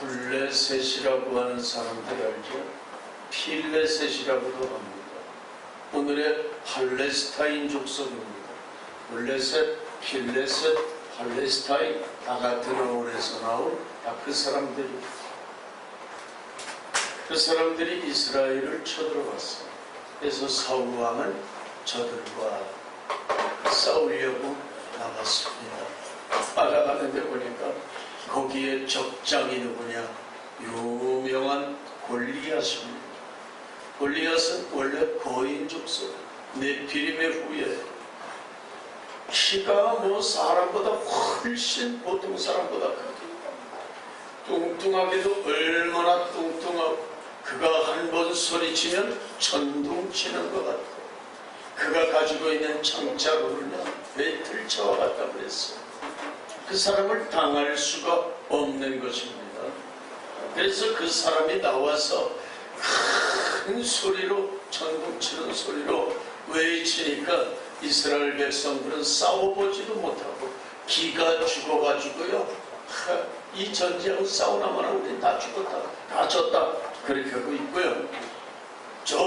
블레셋이라고 하는 사람들 알죠? 필레셋이라고도 합니다. 오늘의 팔레스타인 족속입니다. 블레셋, 필레셋, 팔레스타인 다 같은 어원에서 나온 다 그 사람들입니다. 그 사람들이 이스라엘을 쳐들어갔어요. 그래서 사울 왕은 저들과 싸우려고 나갔습니다. 따라가는데 보니까 거기에 적장이 누구냐? 유명한 골리앗입니다. 골리앗은 원래 거인 족속, 네피림의 후예. 키가 사람보다 훨씬 보통 사람보다 크고 뚱뚱하게도 얼마나 뚱뚱하고 그가 한 번 소리치면 천둥 치는 것 같고 그가 가지고 있는 창자로는 배틀차와 같다고 그랬어요. 그 사람을 당할 수가 없는 것입니다. 그래서 그 사람이 나와서 큰 소리로 천둥 치는 소리로 외치니까 이스라엘 백성들은 싸워보지도 못하고 기가 죽어가지고요. 이 전쟁은 싸우나마나 우리 다 죽었다, 다 졌다 그렇게 하고 있고요. 저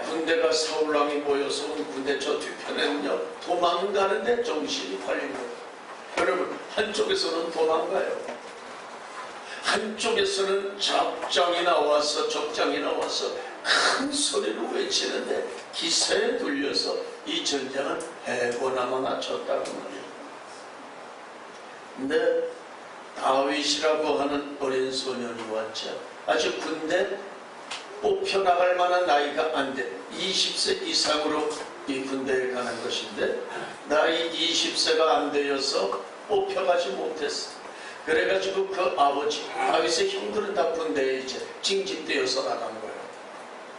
군대가 사울왕이 모여서 온 군대 저 뒤편에는요 도망가는데 정신이 팔린 거예요. 여러분, 한쪽에서는 도망가요. 한쪽에서는 적장이 나와서 큰 소리로 외치는데 기세에 눌려서 이 전쟁은 해보나마나 졌다는 말이에요. 근데 다윗이라고 하는 어린 소년이 왔죠. 아직 군대 뽑혀나갈 만한 나이가 안 돼. 20세 이상으로 이 군대에 가는 것인데 나이 20세가 안 되어서 뽑혀가지 못했어. 그래가지고 그 아버지 다윗의 형들은 다 군대에 이제 징집되어서 나간 거예요.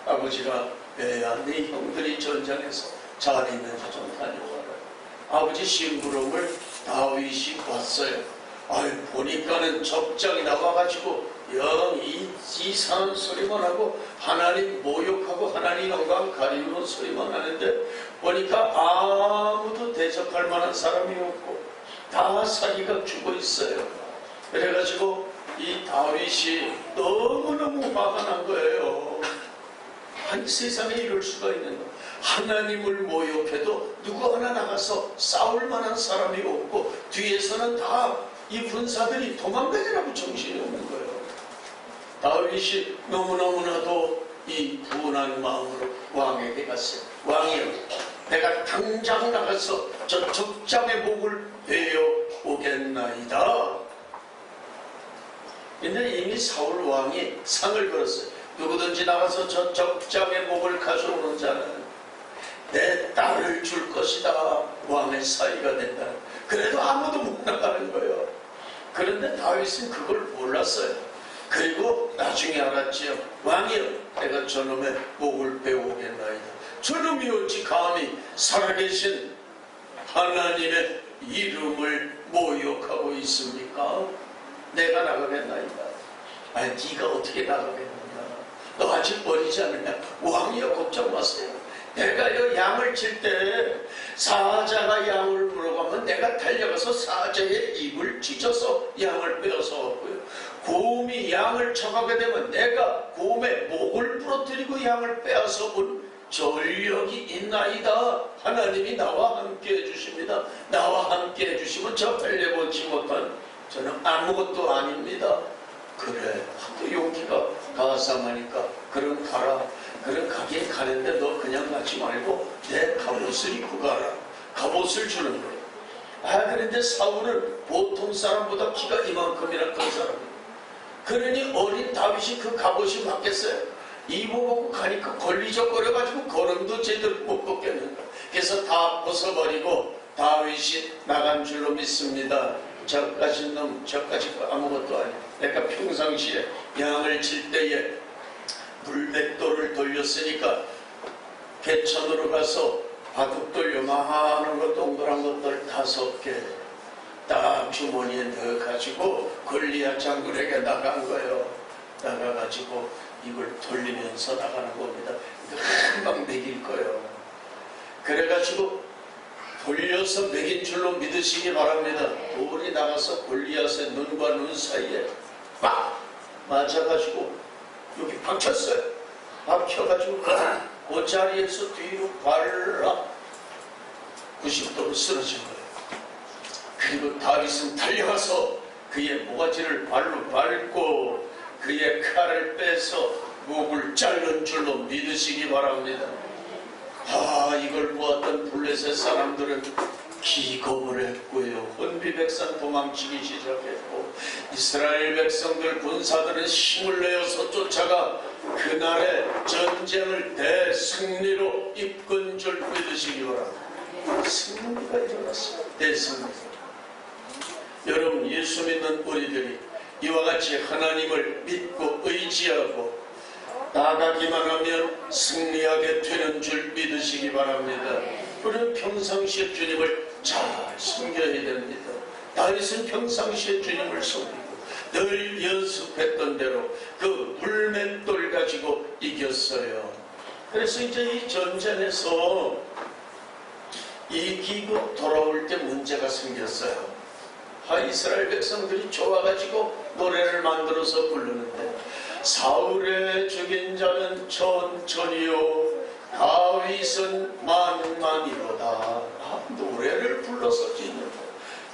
아버지가 야, 네 형들이 전장에서 잘 있는지 좀 다녀와라. 아버지 심부름을 다윗이 봤어요. 보니까는 적장이 나와가지고 영 이상한 소리만 하고 하나님 모욕하고 하나님 영광 가리우는 소리만 하는데 보니까 아무도 대적할 만한 사람이 없고 다 사기가 죽어 있어요. 그래가지고 이 다윗이 너무너무 화가 난 거예요. 한 세상에 이럴 수가 있는 거. 하나님을 모욕해도 누구 하나 나가서 싸울 만한 사람이 없고 뒤에서는 다 이 군사들이 도망가지라고 정신이 없는 거예요. 다윗이 너무너무나도 이 분한 마음으로 왕에게 갔어요. 왕이여, 내가 당장 나가서 저 적장의 목을 베어 오겠나이다. 근데 이미 사울 왕이 상을 걸었어요. 누구든지 나가서 저 적장의 목을 가져오는 자는 내 딸을 줄 것이다. 왕의 사위가 된다. 그래도 아무도 못 나가는 거예요. 그런데 다윗은 그걸 몰랐어요. 그리고 나중에 알았지요. 왕이여, 내가 저놈의 목을 베어오겠나이다. 저놈이 어찌 감히 살아계신 하나님의 이름을 모욕하고 있습니까? 내가 나가겠나이다. 네가 어떻게 나가겠느냐? 너 아직 어리지 않느냐? 왕이여, 걱정 마세요. 내가 양을 칠 때 사자가 양을 물어가면 내가 달려가서 사자의 입을 찢어서 양을 빼어서 왔고요. 곰이 양을 쳐가게 되면 내가 곰의 목을 부러뜨리고 양을 빼앗아 온 전력이 있나이다. 하나님이 나와 함께 해주십니다. 나와 함께 해주시면 저 펠레보지 못한 저는 아무것도 아닙니다. 그래, 하도 용기가 가sam하니까 그럼 가라. 그럼 가긴 가는데 너 그냥 가지 말고 내 갑옷을 입고 가라. 갑옷을 주는 거예요. 그런데 사울은 보통 사람보다 키가 이만큼이나 큰 사람이에요. 그러니 어린 다윗이 그 갑옷이 맞겠어요? 입어보고 가니까 걸리적거려가지고 걸음도 제대로 못 걷겠는 거예요. 그래서 다 벗어버리고 다윗이 나간 줄로 믿습니다. 저까지 아무것도 아니에요. 내가 평상시에 양을 칠 때에 물백도를 돌렸으니까 개천으로 가서 바둑돌 요만한 거 동그란 것들 5개 딱 주머니에 넣어가지고 골리앗 장군에게 나간 거예요. 나가가지고 이걸 돌리면서 나가는 겁니다. 금방 매길 거예요. 그래가지고 돌려서 매긴 줄로 믿으시기 바랍니다. 돌이 나가서 골리앗의 눈과 눈 사이에 막 맞아가지고 여기 박혔어요. 박혀가지고 그 자리에서 뒤로 발을 90도로 쓰러진 거예요. 그리고 다윗은 달려가서 그의 모가지를 발로 밟고 그의 칼을 빼서 목을 자른 줄로 믿으시기 바랍니다. 이걸 보았던 블레셋 사람들은 기겁을 했고요. 혼비백산 도망치기 시작했고, 이스라엘 백성들 군사들은 힘을 내어서 쫓아가 그날의 전쟁을 대승리로 이끈 줄 믿으시기 바랍니다. 승리가 일어났어요. 대승리. 여러분, 예수 믿는 우리들이 이와 같이 하나님을 믿고 의지하고 나가기만 하면 승리하게 되는 줄 믿으시기 바랍니다. 우리는 평상시에 주님을 잘 섬겨야 됩니다. 다윗은 평상시에 주님을 섬기고 늘 연습했던 대로 그 물맷돌 가지고 이겼어요. 그래서 이제 이 전쟁에서 이기고 돌아올 때 문제가 생겼어요. 이스라엘 백성들이 좋아가지고 노래를 만들어서 부르는데, 사울의 죽인 자는 천천히요 다윗은 만만이로다. 노래를 불러서 짓는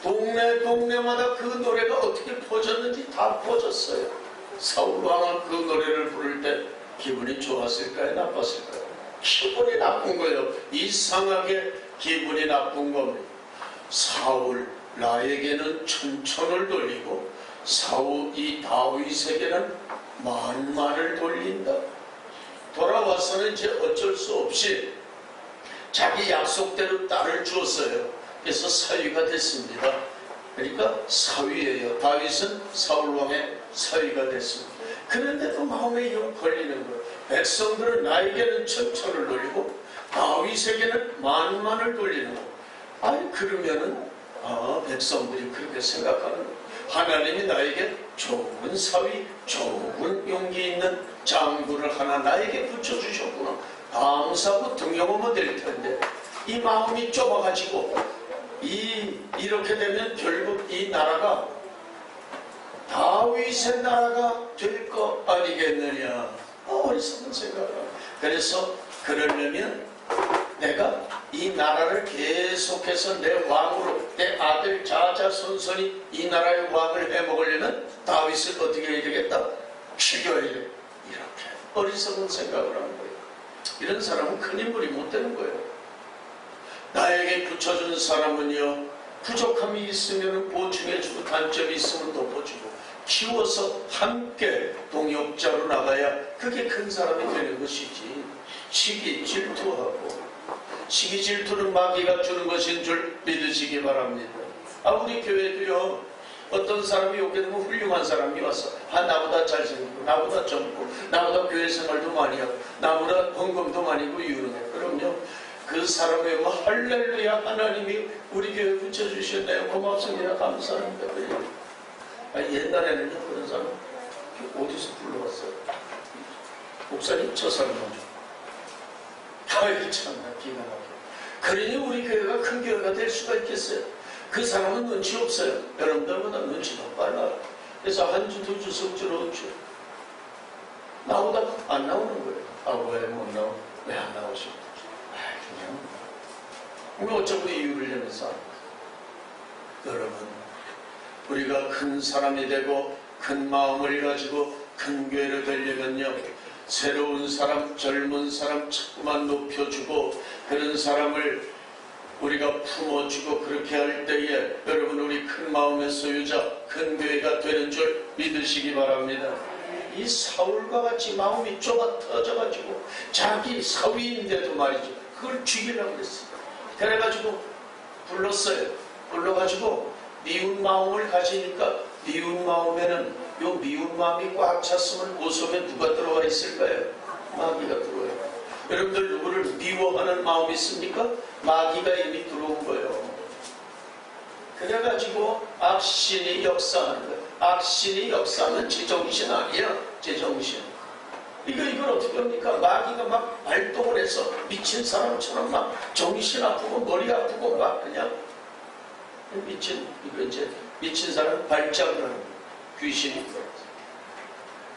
거예요. 동네마다 그 노래가 어떻게 퍼졌는지 다 퍼졌어요. 사울 왕은 그 노래를 부를 때 기분이 좋았을까요? 나빴을까요? 기분이 나쁜 거예요. 이상하게 기분이 나쁜 겁니다. 사울, 나에게는 천천을 돌리고 이 다윗에게는 만만을 돌린다. 돌아와서는 이제 어쩔 수 없이 자기 약속대로 딸을 주었어요. 그래서 사위가 됐습니다. 그러니까 사위예요. 다윗은 사울왕의 사위가 됐습니다. 그런데도 마음에 영 걸리는 거예요. 백성들은 나에게는 천천을 돌리고 다윗에게는 만만을 돌리는 거예요. 그러면은 백성들이 그렇게 생각하는 거예요. 하나님이 나에게 좋은 사위, 좋은 용기 있는 장부를 하나 나에게 붙여주셨구나. 감사하고 등용하면 될 텐데, 이 마음이 좁아가지고 이렇게 되면 결국 이 나라가 다윗의 나라가 될 거 아니겠느냐. 어리석은 생각을. 그래서 그러려면 내가 이 나라를 계속해서 내 왕으로, 내 아들 자자손손이 이 나라의 왕을 해먹으려면 다윗을 어떻게 해야 되겠다? 죽여야 돼. 이렇게 어리석은 생각을 하는 거예요. 이런 사람은 큰 인물이 못 되는 거예요. 나에게 붙여준 사람은요, 부족함이 있으면 보충해주고 단점이 있으면 덮어주고 키워서 함께 동역자로 나가야 그게 큰 사람이 되는 것이지. 시기 질투하고, 시기 질투는 마귀가 주는 것인 줄 믿으시기 바랍니다. 우리 교회도요, 어떤 사람이 오게 되면 훌륭한 사람이 와서 나보다 잘생기고 나보다 젊고 나보다 교회 생활도 많이 하고 나보다 헌금도 많이 하고 유능해. 그럼요, 그 사람의 할렐루야, 하나님이 우리 교회 붙여주셨네요, 고맙습니다, 감사합니다. 옛날에는요, 그런 사람 어디서 불러왔어요? 목사님, 저 사람 먼저. 참나 기가 막혀. 그러니 우리 교회가 큰 교회가 될 수가 있겠어요? 그 사람은 눈치 없어요. 여러분들보다 눈치가 빨라요. 그래서 한 주, 두 주, 석 주, 억 주. 나보다 안 나오는 거예요. 왜 못 나와? 왜 안 나오시고? 그냥 어쩌고 이유를 내면서. 여러분, 우리가 큰 사람이 되고 큰 마음을 가지고 큰 교회를 되려면요, 새로운 사람, 젊은 사람 자꾸만 높여주고 그런 사람을 우리가 품어주고 그렇게 할 때에 여러분, 우리 큰 마음의 소유자, 큰 교회가 되는 줄 믿으시기 바랍니다. 이 사울과 같이 마음이 좁아 터져가지고 자기 사위인데도 말이죠, 그걸 죽이려고 그랬어요. 그래가지고 불렀어요. 불러가지고 미운 마음을 가지니까, 미운 마음에는 요 미운 마음이 꽉 찼으면 그 속에 누가 들어와 있을까요? 마귀가 들어와요. 여러분들 누구를 미워하는 마음이 있습니까? 마귀가 이미 들어온 거예요. 그래가지고 악신이 역사하는 거예요. 악신이 역사하면 제정신 아니야, 제정신. 이걸 어떻게 합니까? 마귀가 막 발동을 해서 미친 사람처럼 막 정신 아프고 머리 아프고 막 그냥 미친 사람 발작을 하는 거예요. 귀신이 들어와서.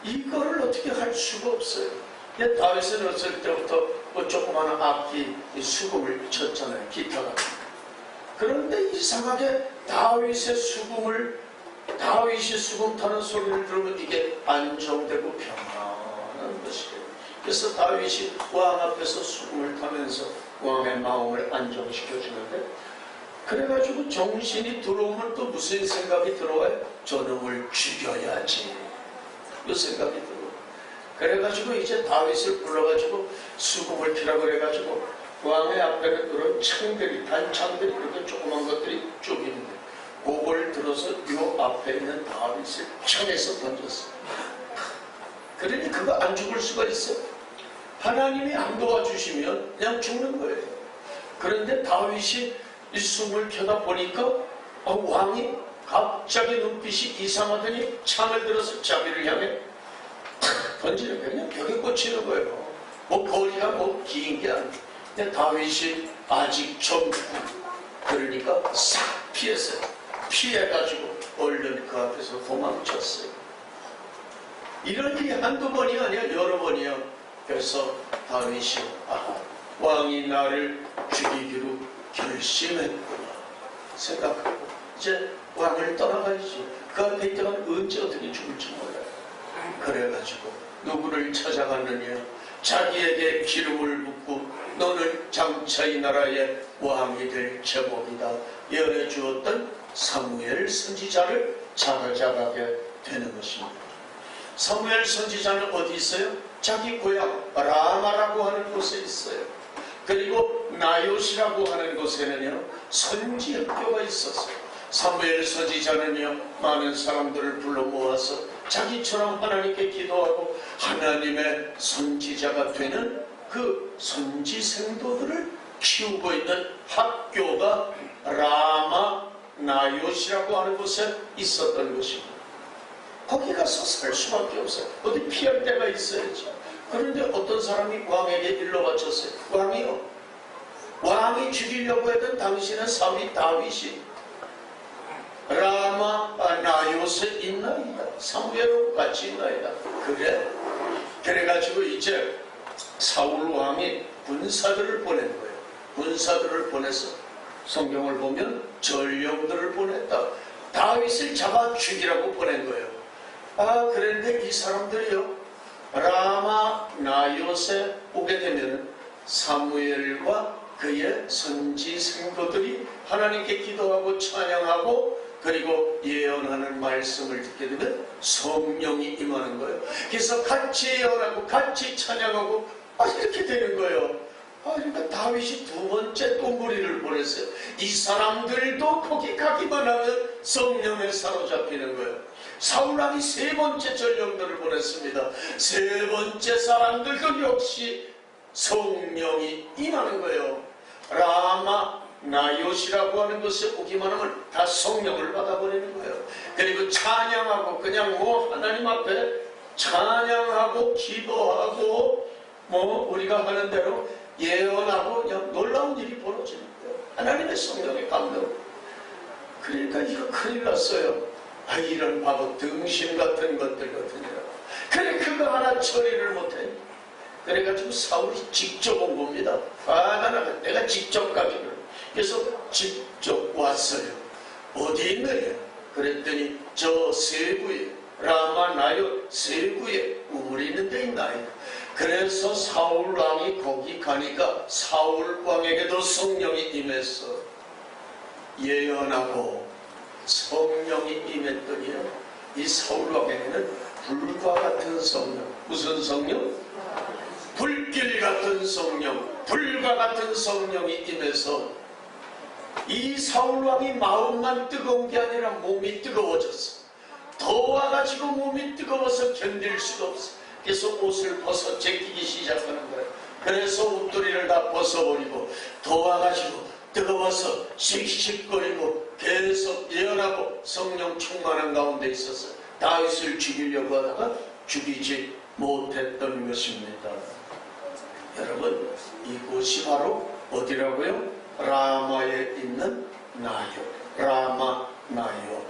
이거를 어떻게 할 수가 없어요. 다윗은 어릴 때부터 조그마한 악기 수금을 쳤잖아요. 기타가. 그런데 이상하게 다윗이 수금 타는 소리를 들으면 이게 안정되고 평안한 것이에요. 그래서 다윗이 왕 앞에서 수금을 타면서 왕의 마음을 안정시켜주는데, 그래가지고 정신이 들어오면 또 무슨 생각이 들어와요? 저놈을 죽여야지. 그 생각이 들어요. 그래가지고 이제 다윗을 불러가지고 수금을 피라고 그래가지고 왕의 앞에는 그런 창들이, 단창들이 그렇게 조그만 것들이 쭉 있는데, 그걸 들어서 요 앞에 있는 다윗을 창에서 던졌어요. 그러니 그거 안 죽을 수가 있어요. 하나님이 안 도와주시면 그냥 죽는 거예요. 그런데 다윗이 이 숨을 켜다 보니까 왕이 갑자기 눈빛이 이상하더니 창을 들어서 자기를 향해 던지는 거예요. 그냥 벽에 꽂히는 거예요. 거리가 긴 게 아니에요. 근데 다윗이 아직 젊고 그러니까 싹 피했어요. 피해가지고 얼른 그 앞에서 도망쳤어요. 이런 일이 한두 번이 아니야, 여러 번이야. 그래서 다윗이 왕이 나를 죽이기로 결심했구나 생각하고 이제 왕을 떠나가야지. 그 앞에 있다가 언제 어떻게 죽을지 몰라요. 그래가지고 누구를 찾아갔느냐, 자기에게 기름을 붓고 너는 장차 이 나라의 왕이 될 제목이다 예언해 주었던 사무엘 선지자를 찾아가게 되는 것입니다. 사무엘 선지자는 어디 있어요? 자기 고향 라마라고 하는 곳에 있어요. 그리고 나요시라고 하는 곳에는요 선지학교가 있었어요. 사무엘 선지자는요 많은 사람들을 불러 모아서 자기처럼 하나님께 기도하고 하나님의 선지자가 되는 그 선지생도들을 키우고 있는 학교가 라마 나요시라고 하는 곳에 있었던 것입니다. 거기 가서 살 수밖에 없어요. 어디 피할 데가 있어야죠. 그런데 어떤 사람이 왕에게 일러 바쳤어요. 왕이요, 왕이 죽이려고 했던 당신의 사위 다윗이 라마 나요시에 있나이다. 사무엘하고 같이 있나이다. 그래가지고 이제 사울 왕이 군사들을 보낸 거예요. 군사들을 보내서 성경을 보면 전령들을 보냈다. 다윗을 잡아 죽이라고 보낸 거예요. 그런데 이 사람들이요 라마 나요시에 오게 되면 사무엘과 그의 선지 생도들이 하나님께 기도하고 찬양하고 그리고 예언하는 말씀을 듣게 되면 성령이 임하는 거예요. 그래서 같이 예언하고 같이 찬양하고 이렇게 되는 거예요. 그러니까 다윗이 두 번째 또 무리를 보냈어요. 이 사람들도 거기 가기만 하면 성령에 사로잡히는 거예요. 사울왕이 세 번째 전령들을 보냈습니다. 세 번째 사람들도 역시 성령이 임하는 거예요. 라마 나요시라고 하는 것에 오기만 하면 다 성령을 받아버리는 거예요. 그리고 찬양하고 그냥 하나님 앞에 찬양하고 기도하고 우리가 하는 대로 예언하고 그냥 놀라운 일이 벌어지는 거예요. 하나님의 성령의 감동. 그러니까 이거 큰일 났어요. 이런 바보 등신 같은 것들 같으니라. 그래 그거 하나 처리를 못해. 그래가지고 사울이 직접 온 겁니다. 내가 직접 가기를. 그래서 직접 왔어요. 어디 있느냐? 그랬더니 저 세부에 라마 나요 세부에 우물이 있는 데 있나요? 그래서 사울 왕이 거기 가니까 사울 왕에게도 성령이 임했어. 예언하고 성령이 임했더니요 이 사울 왕에게는 불과 같은 성령. 무슨 성령? 불길 같은 성령, 불과 같은 성령이 임해서 이 사울 왕이 마음만 뜨거운 게 아니라 몸이 뜨거워졌어. 더워가지고 몸이 뜨거워서 견딜 수가 없어. 그래서 옷을 벗어 제끼기 시작하는 거예요. 그래서 옷도리를 다 벗어버리고 더워가지고 뜨거워서 씩씩거리고 계속 예언하고 성령 충만한 가운데 있어서 다윗을 죽이려고 하다가 죽이지 못했던 것입니다. 여러분 이곳이 바로 어디라고요? 라마에 있는 나요. 라마 나요.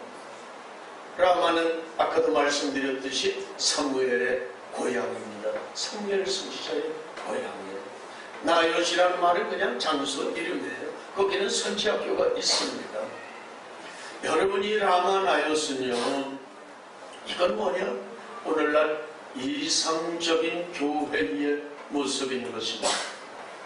라마는 아까도 말씀드렸듯이 사무엘의 고향입니다. 사무엘 선지자의 고향이에요. 나요시라는 말은 그냥 장소 이름이에요. 거기는 선지학교가 있습니다. 여러분이 라마 나요스는요, 이건 뭐냐? 오늘날 이상적인 교회의 모습인 것입니다.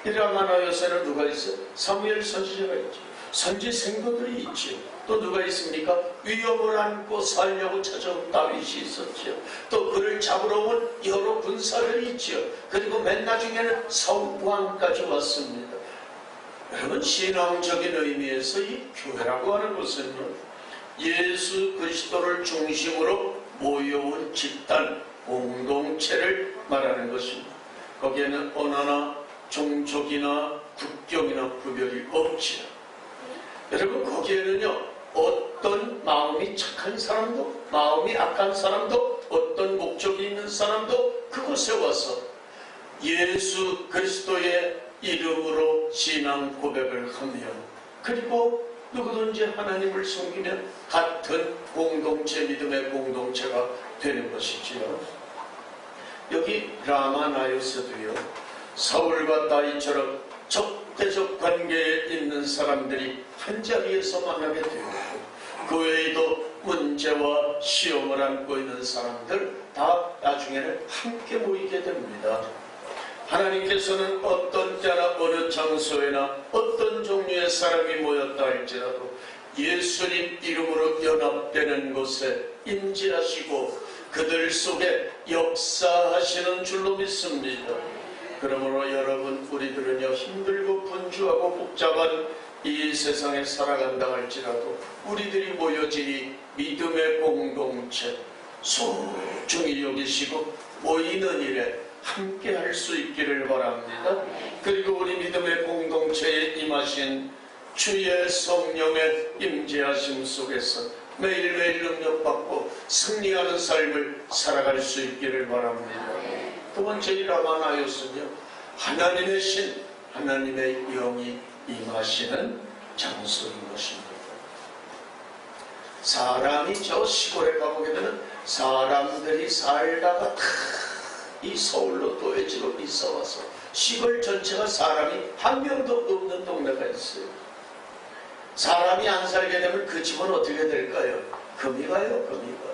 이 라마 나요스에는 누가 있어요? 사무엘 선지자가 있죠. 선지 생도들이 있죠. 또 누가 있습니까? 위협을 안고 살려고 찾아온 다윗이 있었죠. 또 그를 잡으러 온 여러 군사들이 있죠. 그리고 맨 나중에는 사울 왕까지 왔습니다. 여러분, 신앙적인 의미에서 이 교회라고 하는 것은요, 예수 그리스도를 중심으로 모여온 집단, 공동체를 말하는 것입니다. 거기에는 언어나 종족이나 국경이나 구별이 없지요. 여러분, 거기에는요, 어떤 마음이 착한 사람도, 마음이 악한 사람도, 어떤 목적이 있는 사람도 그곳에 와서 예수 그리스도의 이름으로 신앙 고백을 하며, 그리고 누구든지 하나님을 섬기면 같은 공동체, 믿음의 공동체가 되는 것이지요. 여기 라마 나요스도요, 사울과 다윗처럼 적대적 관계에 있는 사람들이 한자리에서 만나게 되고, 그 외에도 문제와 시험을 안고 있는 사람들 다 나중에는 함께 모이게 됩니다. 하나님께서는 어떤 때나 어느 장소에나 어떤 종류의 사람이 모였다 할지라도 예수님 이름으로 연합되는 곳에 임재하시고 그들 속에 역사하시는 줄로 믿습니다. 그러므로 여러분, 우리들은요, 힘들고 분주하고 복잡한 이 세상에 살아간다 할지라도 우리들이 모여지니 믿음의 공동체 소중히 여기시고 모이는 일에 함께 할 수 있기를 바랍니다. 그리고 우리 믿음의 공동체에 임하신 주의 성령의 임재하심 속에서 매일매일 능력받고 승리하는 삶을 살아갈 수 있기를 바랍니다. 두 번째, 이 라마 나요스는요, 하나님의 신, 하나님의 영이 임하시는 장소인 것입니다. 사람이 저 시골에 가보게 되면 사람들이 살다가 이 서울로 도회지로 이사와서 시골 전체가 사람이 한 명도 없는 동네가 있어요. 사람이 안 살게 되면 그 집은 어떻게 될까요? 금이 가요, 금이가.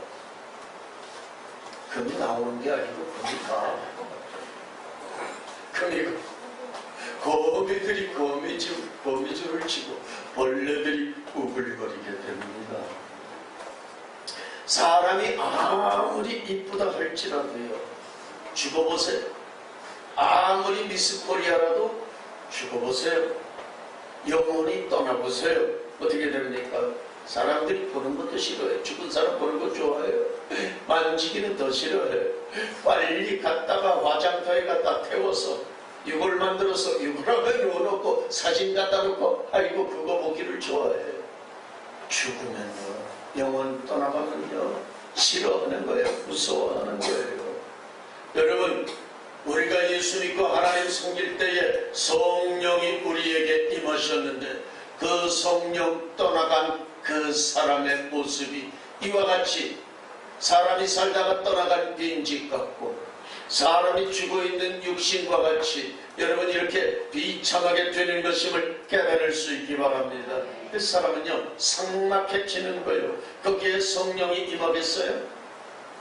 금이 나오는 게 아니고 금이 가. 금이 거미들이 거미줄을 치고 벌레들이 우글거리게 됩니다. 사람이 아무리 이쁘다 할지라도요, 죽어보세요. 아무리 미스 코리아라도 죽어보세요. 영원히 떠나보세요. 어떻게 됩니까? 사람들이 보는 것도 싫어해요. 죽은 사람 보는 거 좋아해요. 만지기는 더 싫어해요. 빨리 갔다가 화장터에 갖다 태워서 육을 만들어서 육을하게 넣어놓고 사진 갖다 놓고 아이고 그거 보기를 좋아해요. 죽으면요, 영원 떠나가면요, 싫어하는 거예요. 무서워하는 거예요. 여러분, 우리가 예수 믿고 하나님 섬길 때에 성령이 우리에게 임하셨는데 그 성령 떠나간 그 사람의 모습이 이와 같이 사람이 살다가 떠나간 빈집 같고 사람이 죽어있는 육신과 같이 여러분 이렇게 비참하게 되는 것임을 깨달을 수 있기 바랍니다. 그 사람은요, 삭막해지는 거예요. 거기에 성령이 임하겠어요?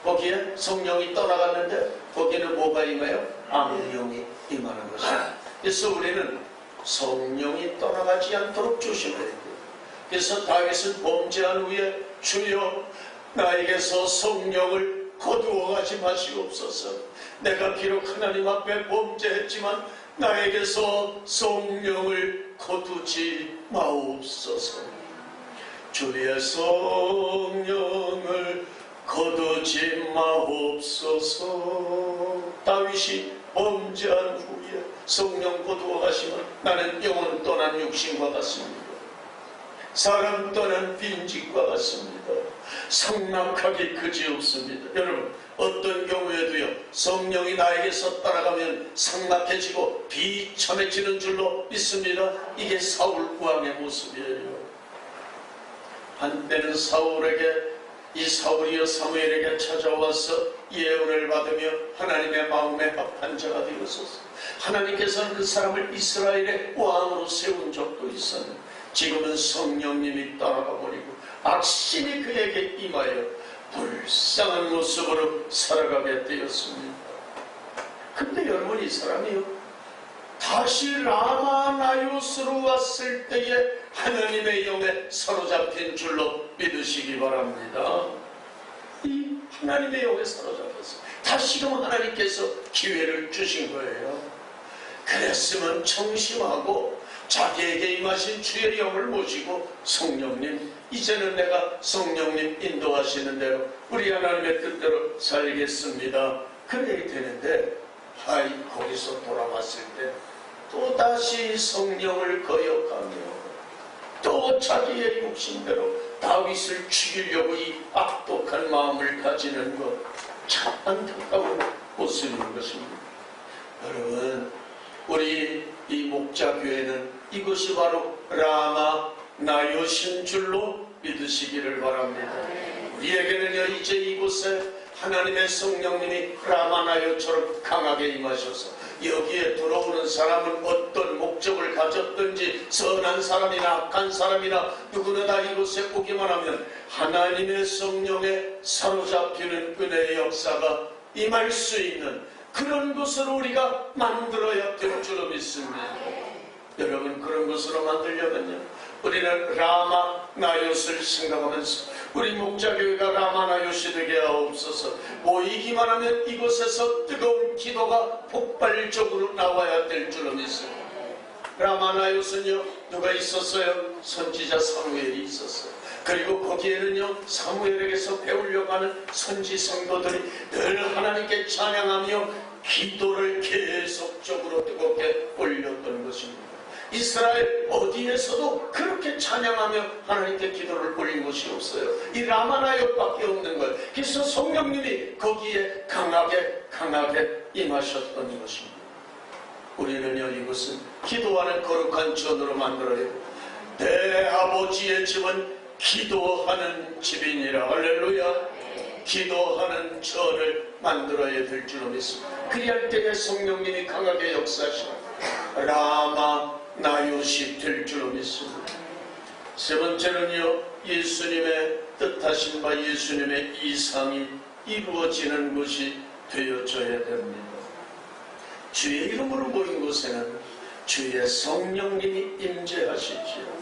거기에 성령이 떠나갔는데 거기는 뭐가 임해요? 암령이 임하는 것입니다. 그래서 우리는 성령이 떠나가지 않도록 조심해야 돼요. 그래서 다윗은 범죄한 후에 주여 나에게서 성령을 거두어가지 마시옵소서. 내가 비록 하나님 앞에 범죄했지만 나에게서 성령을 거두지 마옵소서. 주의 성령을 거두지 마옵소서. 다윗이 범죄한 후에 성령 거두어 가시면 나는 영혼 떠난 육신과 같습니다. 사람 떠난 빈집과 같습니다. 삭막하기 그지없습니다. 여러분, 어떤 경우에도요, 성령이 나에게서 떠나가면 삭막해지고 비참해지는 줄로 믿습니다. 이게 사울 왕의 모습이에요. 한때는 사울에게 이 사울이여 사무엘에게 찾아와서 예언을 받으며 하나님의 마음에 합한 자가 되었소서. 하나님께서는 그 사람을 이스라엘의 왕으로 세운 적도 있었는데 지금은 성령님이 떠나가 버리고 악신이 그에게 임하여 불쌍한 모습으로 살아가게 되었습니다. 근데 여러분, 이 사람이요 다시 라마나요스로 왔을 때에 하나님의 영에 사로잡힌 줄로 믿으시기 바랍니다. 이 하나님의 영에 사로잡혔어요. 다시금 하나님께서 기회를 주신 거예요. 그랬으면 청심하고 자기에게 임하신 주의 영을 모시고 성령님, 이제는 내가 성령님 인도하시는 대로 우리 하나님의 뜻대로 살겠습니다. 그래야 되는데 거기서 돌아왔을 때 또다시 성령을 거역하며 또 자기의 욕심대로 다윗을 죽이려고 이 악독한 마음을 가지는 것, 참 안타까운 모습인 것입니다. 여러분, 우리 이 목자교회는 이것이 바로 라마 나요신 줄로 믿으시기를 바랍니다. 우리에게는요 이제 이곳에 하나님의 성령님이 라마나요처럼 강하게 임하셔서 여기에 들어오는 사람은 어떤 목적을 가졌든지 선한 사람이나 악한 사람이나 누구나 다 이곳에 오기만 하면 하나님의 성령에 사로잡히는 은혜의 역사가 임할 수 있는 그런 것으로 우리가 만들어야 될 줄로 믿습니다. 여러분, 그런 것으로 만들려면요 우리는 라마나요스를 생각하면서 우리 목자교회가 라마나요시 되게 하옵소서. 모이기만 하면 이곳에서 뜨거운 기도가 폭발적으로 나와야 될 줄로 믿습니다. 라마나요스는요 누가 있었어요? 선지자 사무엘이 있었어요. 그리고 거기에는요 사무엘에게서 배우려고 하는 선지 성도들이 늘 하나님께 찬양하며 기도를 계속적으로 뜨겁게 올렸던 것입니다. 이스라엘 어디에서도 그렇게 찬양하며 하나님께 기도를 올린 것이 없어요. 이 라마나요밖에 없는 거예요. 그래서 성령님이 거기에 강하게 임하셨던 것입니다. 우리는요 이것은 기도하는 거룩한 전으로 만들어야 내 아버지의 집은 기도하는 집이니라. 할렐루야. 기도하는 전을 만들어야 될 줄로 믿습니다. 그리할 때에 성령님이 강하게 역사하시고 라마나요시 될 줄로 믿습니다. 세 번째는요 예수님의 뜻하신 바 예수님의 이상이 이루어지는 것이 되어져야 됩니다. 주의 이름으로 모인 곳에는 주의 성령님이 임재하시지요.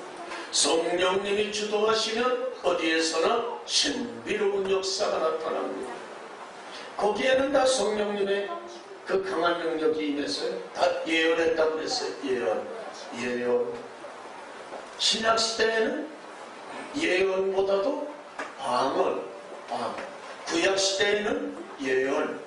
성령님이 주도하시면 어디에서나 신비로운 역사가 나타납니다. 거기에는 다 성령님의 그 강한 능력이 임해서요. 다 예언했다고 그랬어요. 예언. 신약시대에는 예언보다도 방언. 구약시대에는 예언,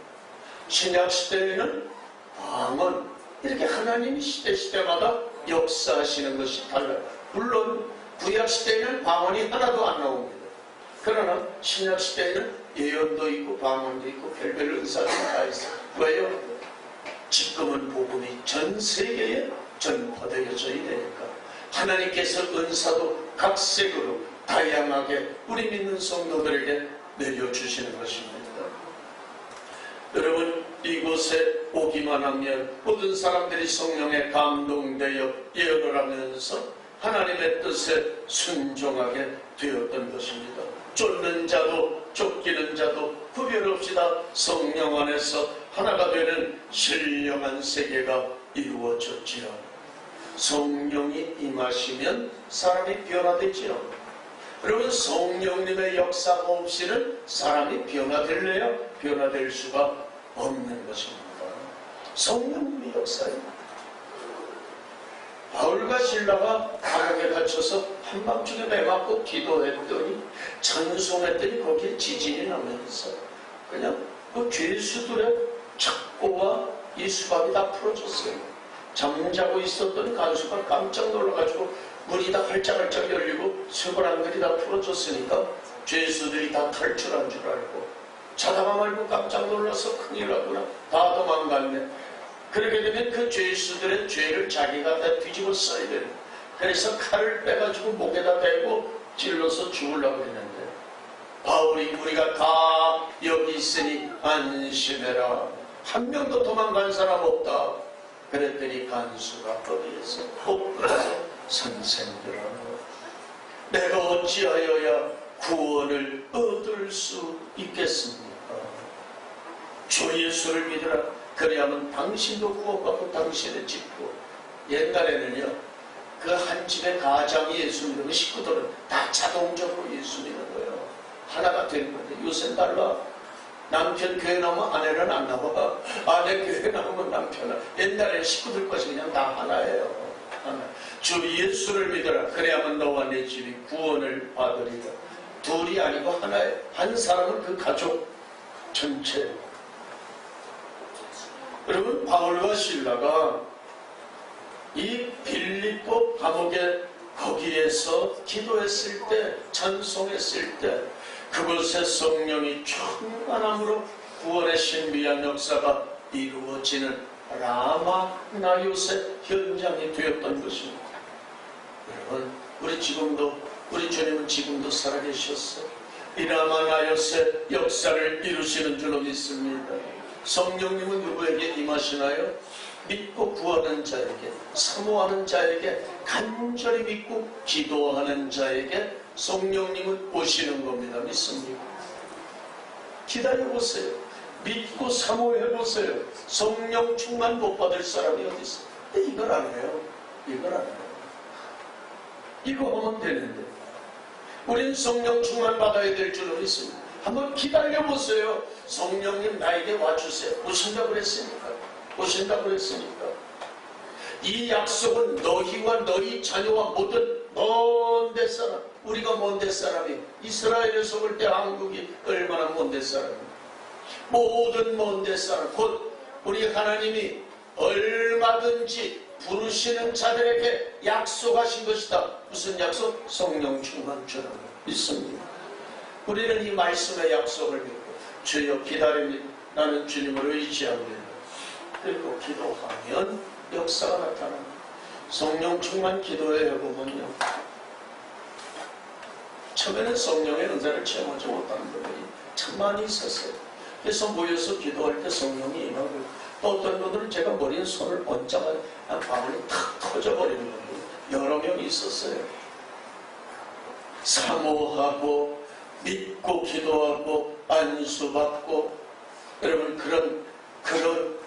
신약시대에는 방언. 이렇게 하나님이 시대마다 역사하시는 것이 달라요. 물론 구약시대에는 방언이 하나도 안 나옵니다. 그러나 신약시대에는 예언도 있고 방언도 있고 별별 은사도 다 있어요. 왜요? 지금은 복음이 전 세계에 전파되어져야 되니까 하나님께서 은사도 각색으로 다양하게 우리 믿는 성도들에게 내려주시는 것입니다. 여러분, 이곳에 오기만 하면 모든 사람들이 성령에 감동되어 예언을 하면서 하나님의 뜻에 순종하게 되었던 것입니다. 쫓는 자도 쫓기는 자도 구별 없이 다 성령 안에서 하나가 되는 신령한 세계가 이루어졌지요. 성령이 임하시면 사람이 변화되지요. 여러분, 성령님의 역사가 없이는 사람이 변화될래요? 변화될 수가 없는 것입니다. 성령님의 역사입니다. 바울과 실라가 감옥에 갇혀서 한밤중에 매 맞고 기도했더니 찬송했더니 거기에 지진이 나면서 그냥 그 죄수들의 착고와 이 수갑이 다 풀어졌어요. 잠자고 있었던 간수가 깜짝 놀라가지고 문이 다 활짝활짝 열리고 쇠고랑들이 다 풀어졌으니까 죄수들이 다 탈출한 줄 알고 자다가 말고 깜짝 놀라서 큰일 났구나, 다 도망갔네. 그렇게 되면 그 죄수들의 죄를 자기가 다 뒤집어 써야 돼요. 그래서 칼을 빼가지고 목에다 대고 찔러서 죽으려고 했는데 바울이 우리가 다 여기 있으니 안심해라. 한 명도 도망간 사람 없다. 그랬더니 간수가 거기에서 엎드려서 선생들아, 내가 어찌하여야 구원을 얻을 수 있겠습니까? 주 예수를 믿으라. 그래야만 당신도 구원받고 당신의 집도. 옛날에는요, 그 한 집의 가장이 예수 믿으면 식구들은 다 자동적으로 예수 믿는 거예요. 하나가 되는 건데 요새는 달라. 남편 교회 나오면 아내는 안 나와. 아내 교회 나오면 남편은. 옛날에는 식구들까지 그냥 다 하나예요. 하나. 주 예수를 믿어라. 그래야만 너와 내 집이 구원을 받으리라. 둘이 아니고 하나예요. 한 사람은 그 가족 전체. 여러분, 바울과 실라가 이 빌립보 감옥에 거기에서 기도했을 때, 찬송했을 때 그곳에 성령이 충만함으로 구원의 신비한 역사가 이루어지는 라마 나요새 현장이 되었던 것입니다. 여러분, 우리 주님은 지금도 살아계셨어요. 이 라마 나요새 역사를 이루시는 줄로 믿습니다. 성령님은 누구에게 임하시나요? 믿고 구하는 자에게, 사모하는 자에게, 간절히 믿고 기도하는 자에게 성령님은 오시는 겁니다. 믿습니까? 기다려보세요. 믿고 사모해보세요. 성령 충만 못 받을 사람이 어디 있어요? 근데 이걸 안 해요. 이걸 안 해요. 이거 하면 되는데. 우린 성령 충만 받아야 될 줄로 믿습니다. 한번 기다려보세요. 성령님 나에게 와주세요. 오신다고 그랬으니까. 오신다고 그랬으니까. 이 약속은 너희와 너희 자녀와 모든 먼 데 사람, 우리가 먼 데 사람이, 이스라엘에서 볼 때 한국이 얼마나 먼 데 사람입니까? 모든 먼 데 사람, 곧 우리 하나님이 얼마든지 부르시는 자들에게 약속하신 것이다. 무슨 약속? 성령 충만처럼 믿습니다. 우리는 이 말씀의 약속을 믿고 주여 기다립니다. 나는 주님을 의지합니다. 그리고 기도하면 역사가 나타납니다. 성령 충만 기도에 해보면요, 처음에는 성령의 은사를 체험하지 못하는 분들이 참 많이 있었어요. 그래서 모여서 기도할 때 성령이 임하고, 또 어떤 분들은 제가 머리에 손을 얹자마자 방울이 탁 터져버리는 분들 여러 명이 있었어요. 사모하고 믿고 기도하고 안수받고, 여러분 그런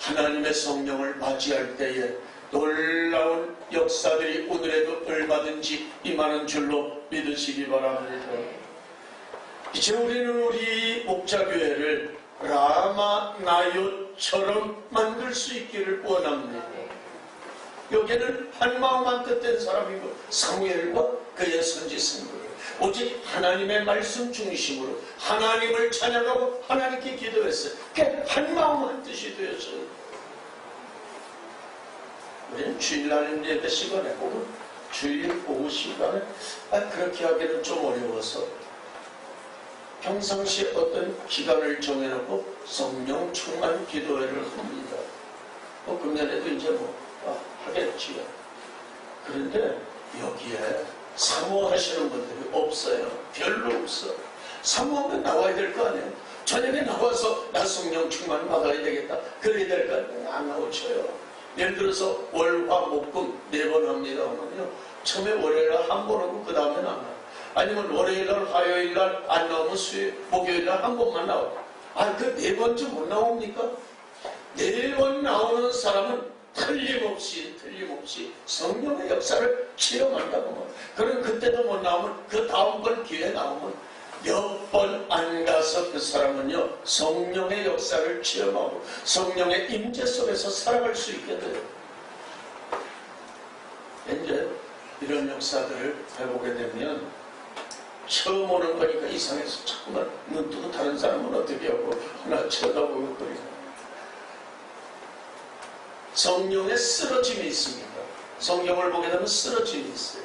하나님의 성령을 맞이할 때에 놀라운 역사들이 오늘에도 얼마든지 임하는 줄로 믿으시기 바랍니다. 이제 우리는 우리 목자교회를 라마 나요처럼 만들 수 있기를 원합니다. 여기는 한마음 한뜻된 사람이고 사무엘과 그의 선지승들, 오직 하나님의 말씀 중심으로 하나님을 찬양하고 하나님께 기도했어요. 그게 한마음 한뜻이 되었어요. 우리는 주일날 예배 시간에 혹은 주일 오후 시간에 그렇게 하기는 좀 어려워서 평상시에 어떤 기간을 정해놓고 성령 충만 기도회를 합니다. 금년에도 이제 하겠지요. 그런데 여기에 사모하시는 분들이 없어요. 별로 없어. 사모하면 나와야 될 거 아니에요. 저녁에 나와서 나 성령 충만 받아야 되겠다. 그래야 될 거 아니에요. 안 나오셔요. 예를 들어서 월화목금 4번 합니다 하면요, 처음에 월요일날 한 번 하고 그 다음에는 안 나와요. 아니면 월요일날 화요일날 안 나오면 목요일날 한 번만 나와요. 그 4번쯤 못 나옵니까? 4번 나오는 사람은 틀림없이 성령의 역사를 체험한다고. 그럼 그때도 못 나오면 그 다음번 기회 나오면 몇 번 안 가서 그 사람은요, 성령의 역사를 체험하고 성령의 임재 속에서 살아갈 수 있게 돼요. 이제 이런 역사들을 해보게 되면 처음 오는 거니까 이상해서 자꾸만 눈 뜨고 다른 사람은 어떻게 하고 하나 쳐다보고 그래요. 성령의 쓰러짐이 있습니다. 성경을 보게 되면 쓰러짐이 있어요.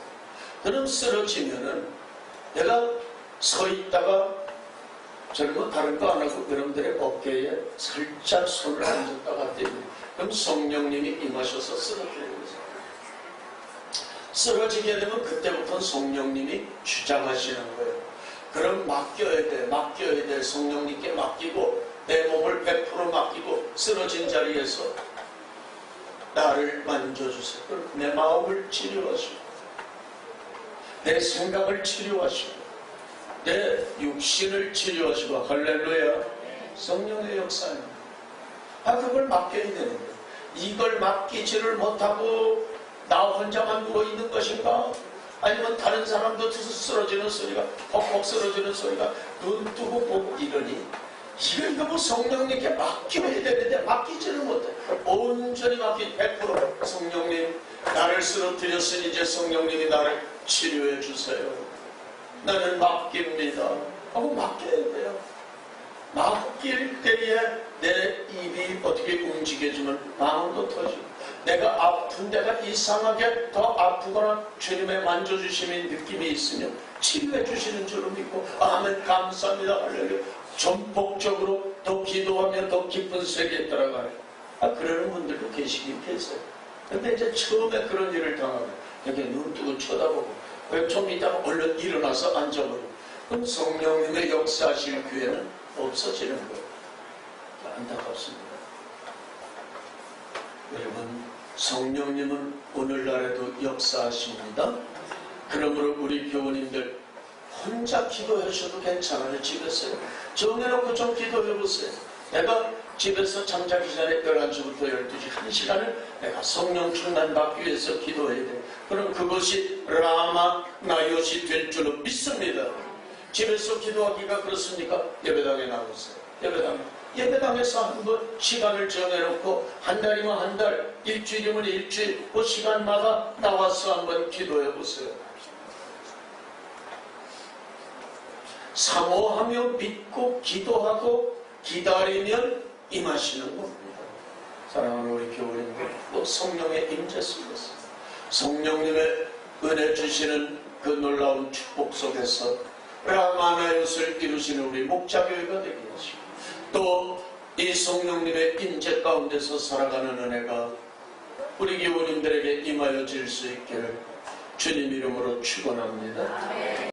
그럼 쓰러지면은 내가 서 있다가 저는 다른 거 안 하고 여러분들의 어깨에 살짝 손을 얹었다가 떼입니다. 그럼 성령님이 임하셔서 쓰러져요. 쓰러지게 되면 그때부터는 성령님이 주장하시는 거예요. 그럼 맡겨야 돼. 성령님께 맡기고 내 몸을 100% 맡기고 쓰러진 자리에서 나를 만져주세요. 그럼 내 마음을 치료하시고 내 생각을 치료하시고 내 육신을 치료하시고 할렐루야. 성령의 역사입니다. 그걸 맡겨야 되는데 이걸 맡기지를 못하고 나 혼자만 누워있는 것인가? 아니면 다른 사람도 쓰러지는 소리가 퍽퍽 쓰러지는 소리가 눈 뜨고 보고 이러니 이거 뭐 성령님께 맡겨야 되는데 맡기지를 못해. 온전히 100% 성령님 나를 쓰러뜨렸으니 이제 성령님이 나를 치료해 주세요. 나는 맡깁니다 하고 맡겨야 돼요. 맡길 때에 내 입이 어떻게 움직여지면 마음도 터지고 내가 아픈 데가 이상하게 더 아프거나 주님의 만져주심의 느낌이 있으면 치료해 주시는 줄로 믿고 아멘 감사합니다 할렐루야. 전폭적으로 더 기도하면 더 깊은 세계에 들어가요. 그러는 분들도 계시긴 계세요. 근데 이제 처음에 그런 일을 당하면 이렇게 눈 뜨고 쳐다보고 좀 있다가 얼른 일어나서 앉아버리고 그럼 성령님의 역사하실 기회는 없어지는 거예요. 안타깝습니다. 여러분 성령님은 오늘날에도 역사하십니다. 그러므로 우리 교우님들 혼자 기도하셔도 괜찮아요. 집에서요. 정해놓고 좀 기도해보세요. 내가 집에서 잠자기 전에 11시부터 12시 1시간을 내가 성령 충만 받기 위해서 기도해야 돼요. 그럼 그것이 라마 나요시 될 줄로 믿습니다. 집에서 기도하기가 그렇습니까? 예배당에 나오세요. 예배당에서 한번 시간을 정해놓고 한 달이면 한 달, 일주일이면 일주일 그 시간마다 나와서 한번 기도해보세요. 사모하며 믿고 기도하고 기다리면 임하시는 겁니다. 사랑하는 우리 교우님들, 또 성령의 임재 속에서 성령님의 은혜 주시는 그 놀라운 축복 속에서 라마나요스를 이루시는 우리 목자교회가 되게 하시고 또 이 성령님의 임재 가운데서 살아가는 은혜가 우리 교우님들에게 임하여 질 수 있기를 주님 이름으로 축원합니다.